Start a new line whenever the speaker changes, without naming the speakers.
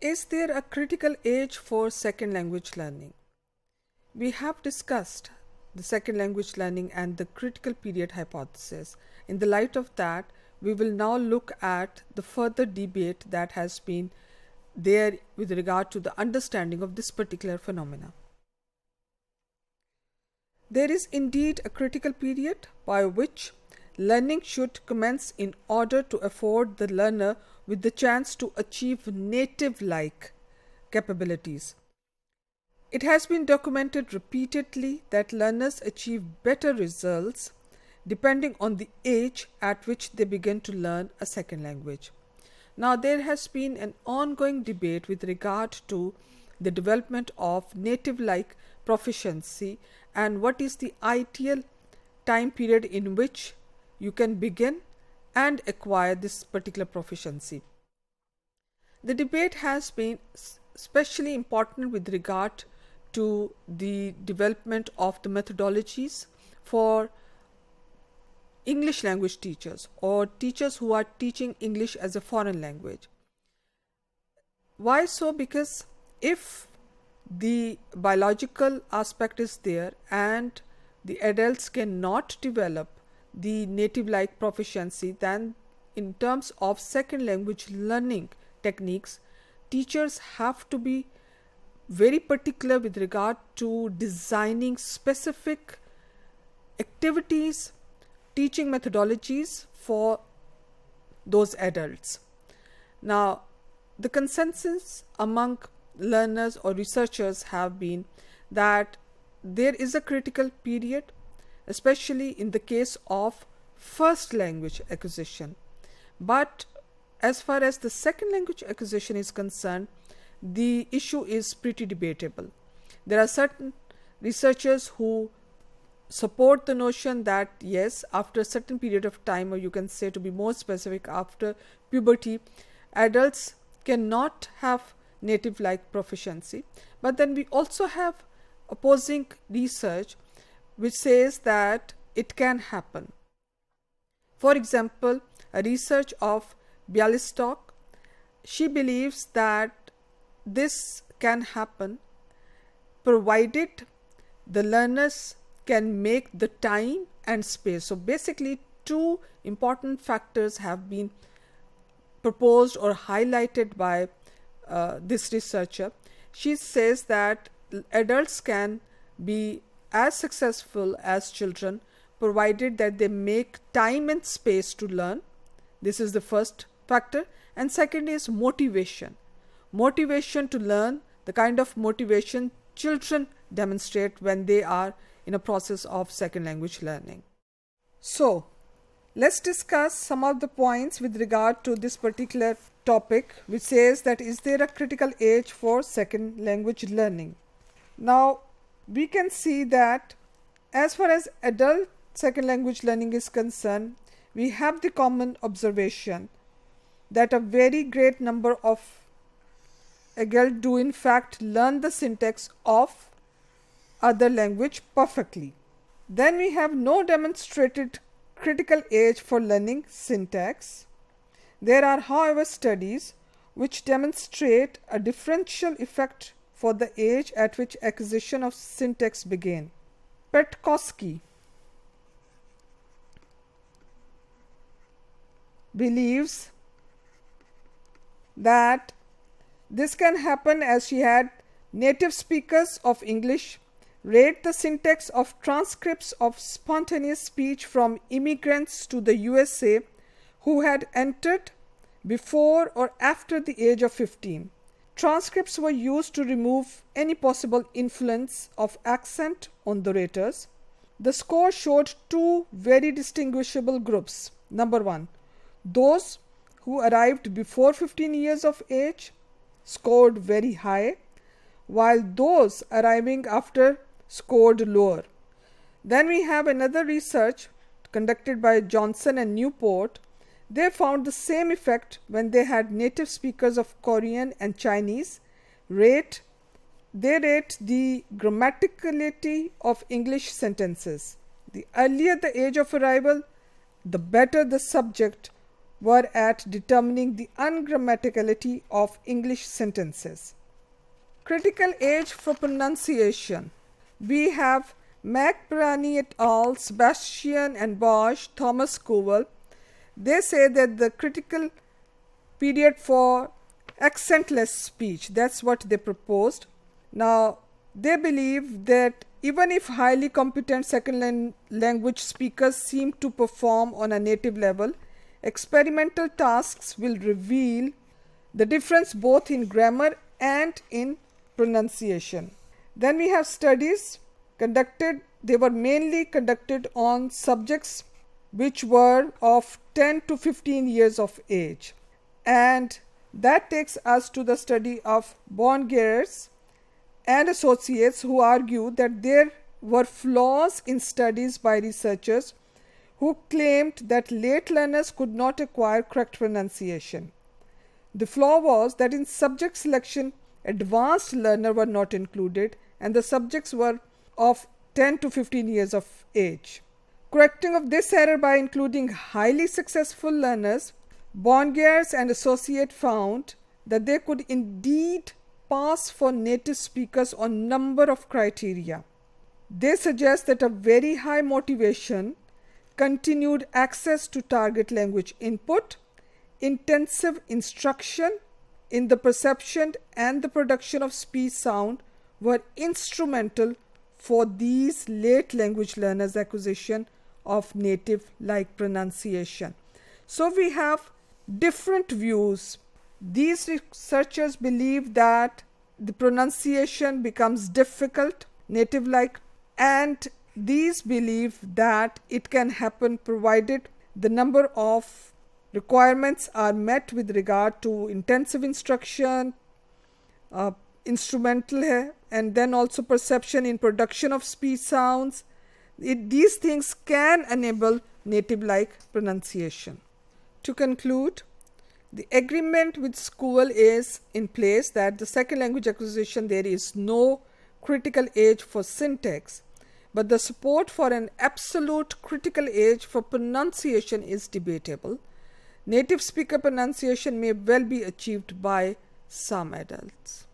Is there a critical age for second language learning? We have discussed the second language learning and the critical period hypothesis. In the light of that, we will now look at the further debate that has been there with regard to the understanding of this particular phenomena. There is indeed a critical period by which learning should commence in order to afford the learner with the chance to achieve native-like capabilities. It has been documented repeatedly that learners achieve better results depending on the age at which they begin to learn a second language. Now, there has been an ongoing debate with regard to the development of native-like proficiency and what is the ideal time period in which you can begin and acquire this particular proficiency. The debate has been especially important with regard to the development of the methodologies for English language teachers or teachers who are teaching English as a foreign language. Why so? Because if the biological aspect is there and the adults cannot develop the native-like proficiency, then in terms of second language learning techniques, teachers have to be very particular with regard to designing specific activities, teaching methodologies for those adults. Now, the consensus among learners or researchers have been that there is a critical period, especially in the case of first language acquisition. But as far as the second language acquisition is concerned, the issue is pretty debatable. There are certain researchers who support the notion that yes, after a certain period of time, or you can say to be more specific, after puberty, adults cannot have native-like proficiency. But then we also have opposing research which says that it can happen. For example, a research of Bialystok, she believes that this can happen provided the learners can make the time and space. So basically, two important factors have been proposed or highlighted by this researcher. She says that adults can be as successful as children provided that they make time and space to learn. This is the first factor. And second is motivation. Motivation to learn, the kind of motivation children demonstrate when they are in a process of second language learning. So, let's discuss some of the points with regard to this particular topic, which says that is there a critical age for second language learning? Now, we can see that as far as adult second language learning is concerned, we have the common observation that a very great number of adults do in fact learn the syntax of other language perfectly. Then we have no demonstrated critical age for learning syntax. There are, however, studies which demonstrate a differential effect for the age at which acquisition of syntax began. Petkosky believes that this can happen as she had native speakers of English rate the syntax of transcripts of spontaneous speech from immigrants to the USA who had entered before or after the age of 15. Transcripts were used to remove any possible influence of accent on the raters. The score showed two very distinguishable groups. Number one, those who arrived before 15 years of age scored very high, while those arriving after scored lower. Then we have another research conducted by Johnson and Newport. They found the same effect when they had native speakers of Korean and Chinese rate the grammaticality of English sentences. The earlier the age of arrival, the better the subject were at determining the ungrammaticality of English sentences. Critical age for pronunciation. We have McBrady et al., Sebastian and Bosch, Thomas Cowell. They say that the critical period for accentless speech, that's what they proposed. Now, they believe that even if highly competent second language speakers seem to perform on a native level, experimental tasks will reveal the difference both in grammar and in pronunciation. Then we have studies conducted. They were mainly conducted on subjects which were of 10 to 15 years of age. And that takes us to the study of Bongears and associates, who argue that there were flaws in studies by researchers who claimed that late learners could not acquire correct pronunciation. The flaw was that in subject selection, advanced learners were not included, and the subjects were of 10 to 15 years of age. Correcting of this error by including highly successful learners, Bongears and associates found that they could indeed pass for native speakers on number of criteria. They suggest that a very high motivation, continued access to target language input, intensive instruction in the perception and the production of speech sound were instrumental for these late language learners' acquisition of native-like pronunciation. So we have different views. These researchers believe that the pronunciation becomes difficult, native-like, and these believe that it can happen provided the number of requirements are met with regard to intensive instruction, instrumental hai, and then also perception in production of speech sounds. These things can enable native-like pronunciation. To conclude, the agreement with Cowell is in place that the second language acquisition, there is no critical age for syntax, but the support for an absolute critical age for pronunciation is debatable. Native speaker pronunciation may well be achieved by some adults.